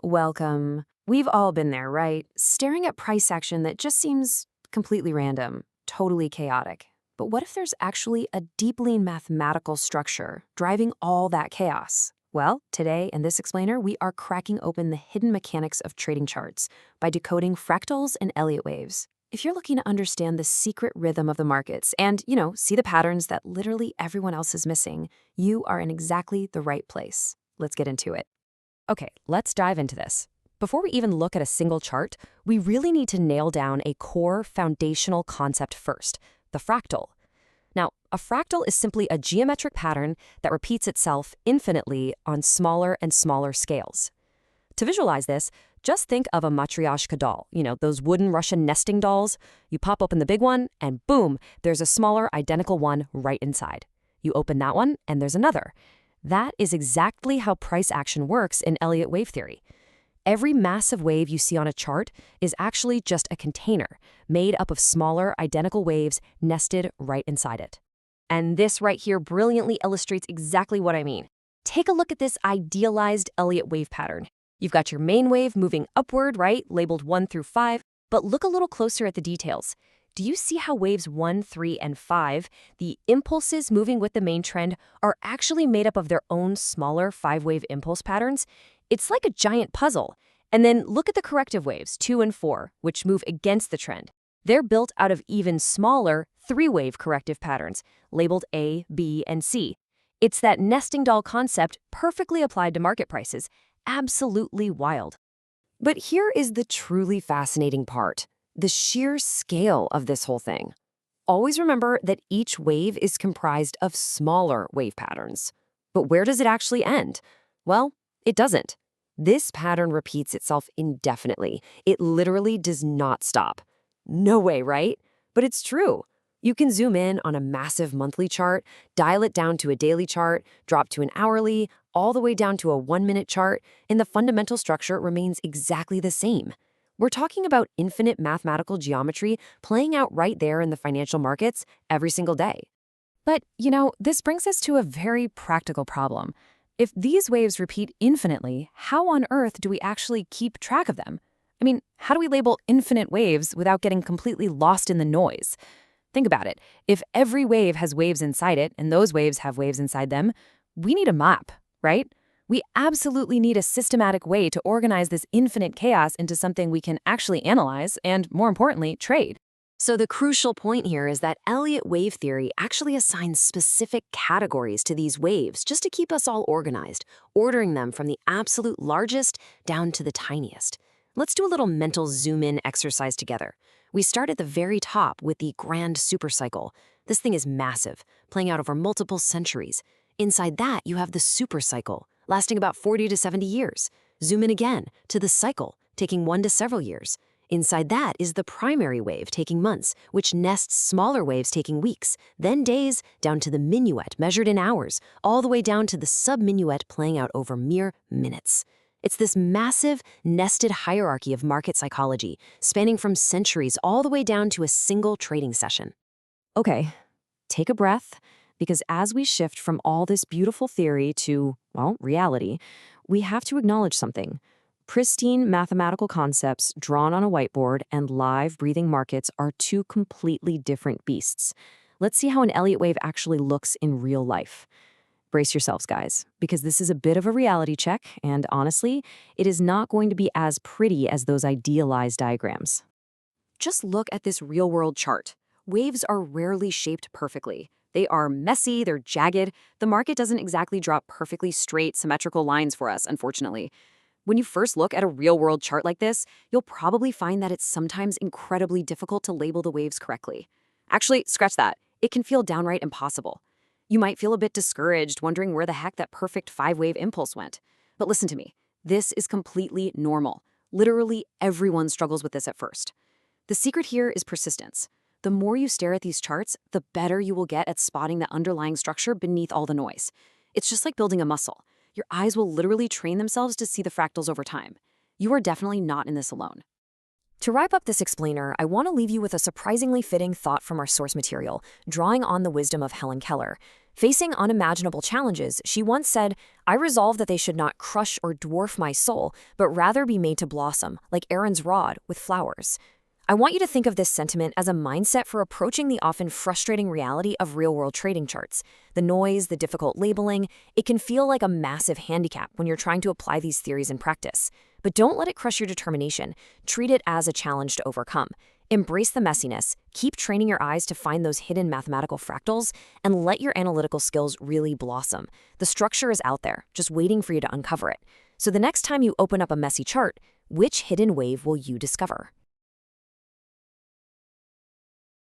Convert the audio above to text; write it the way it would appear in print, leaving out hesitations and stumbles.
Welcome. We've all been there, right? Staring at price action that just seems completely random, totally chaotic. But what if there's actually a deeply mathematical structure driving all that chaos? Well, today in this explainer, we are cracking open the hidden mechanics of trading charts by decoding fractals and Elliott waves. If you're looking to understand the secret rhythm of the markets and, see the patterns that literally everyone else is missing, you are in exactly the right place. Let's get into it. Okay, let's dive into this. Before we even look at a single chart, we really need to nail down a core foundational concept first, the fractal. Now, a fractal is simply a geometric pattern that repeats itself infinitely on smaller and smaller scales. To visualize this, just think of a matryoshka doll, those wooden Russian nesting dolls. You pop open the big one, and boom, there's a smaller, identical one right inside. You open that one, and there's another. That is exactly how price action works in Elliott wave theory. Every massive wave you see on a chart is actually just a container made up of smaller, identical waves nested right inside it. And this right here brilliantly illustrates exactly what I mean. Take a look at this idealized Elliott wave pattern. You've got your main wave moving upward, right, labeled 1 through 5, but look a little closer at the details. Do you see how waves 1, 3, and 5, the impulses moving with the main trend, are actually made up of their own smaller 5-wave impulse patterns? It's like a giant puzzle. And then look at the corrective waves, 2 and 4, which move against the trend. They're built out of even smaller 3-wave corrective patterns, labeled A, B, and C. It's that nesting doll concept perfectly applied to market prices. Absolutely wild. But here is the truly fascinating part. The sheer scale of this whole thing. Always remember that each wave is comprised of smaller wave patterns. But where does it actually end? Well, it doesn't. This pattern repeats itself indefinitely. It literally does not stop. No way, right? But it's true. You can zoom in on a massive monthly chart, dial it down to a daily chart, drop to an hourly, all the way down to a 1-minute chart, and the fundamental structure remains exactly the same. We're talking about infinite mathematical geometry playing out right there in the financial markets every single day. But, this brings us to a very practical problem. If these waves repeat infinitely, how on earth do we actually keep track of them? I mean, how do we label infinite waves without getting completely lost in the noise? Think about it. If every wave has waves inside it, and those waves have waves inside them, we need a map, right? We absolutely need a systematic way to organize this infinite chaos into something we can actually analyze and, more importantly, trade. So the crucial point here is that Elliott wave theory actually assigns specific categories to these waves just to keep us all organized, ordering them from the absolute largest down to the tiniest. Let's do a little mental zoom-in exercise together. We start at the very top with the grand supercycle. This thing is massive, playing out over multiple centuries. Inside that, you have the supercycle, lasting about 40 to 70 years. Zoom in again to the cycle, taking 1 to several years. Inside that is the primary wave, taking months, which nests smaller waves taking weeks, then days, down to the minuet, measured in hours, all the way down to the sub-minuet playing out over mere minutes. It's this massive, nested hierarchy of market psychology, spanning from centuries all the way down to a single trading session. Okay, take a breath, because as we shift from all this beautiful theory to, reality, we have to acknowledge something. Pristine mathematical concepts drawn on a whiteboard and live breathing markets are two completely different beasts. Let's see how an Elliott wave actually looks in real life. Brace yourselves, guys, because this is a bit of a reality check, and honestly, it is not going to be as pretty as those idealized diagrams. Just look at this real-world chart. Waves are rarely shaped perfectly. They are messy, they're jagged. The market doesn't exactly draw perfectly straight, symmetrical lines for us, unfortunately. When you first look at a real-world chart like this, you'll probably find that it's sometimes incredibly difficult to label the waves correctly. Actually, scratch that. It can feel downright impossible. You might feel a bit discouraged, wondering where the heck that perfect 5-wave impulse went. But listen to me. This is completely normal. Literally everyone struggles with this at first. The secret here is persistence. The more you stare at these charts, the better you will get at spotting the underlying structure beneath all the noise. It's just like building a muscle. Your eyes will literally train themselves to see the fractals over time. You are definitely not in this alone. To wrap up this explainer, I want to leave you with a surprisingly fitting thought from our source material, drawing on the wisdom of Helen Keller. Facing unimaginable challenges, she once said, "I resolve that they should not crush or dwarf my soul, but rather be made to blossom, like Aaron's rod with flowers." I want you to think of this sentiment as a mindset for approaching the often frustrating reality of real-world trading charts. The noise, the difficult labeling, it can feel like a massive handicap when you're trying to apply these theories in practice. But don't let it crush your determination. Treat it as a challenge to overcome. Embrace the messiness, keep training your eyes to find those hidden mathematical fractals, and let your analytical skills really blossom. The structure is out there, just waiting for you to uncover it. So the next time you open up a messy chart, which hidden wave will you discover?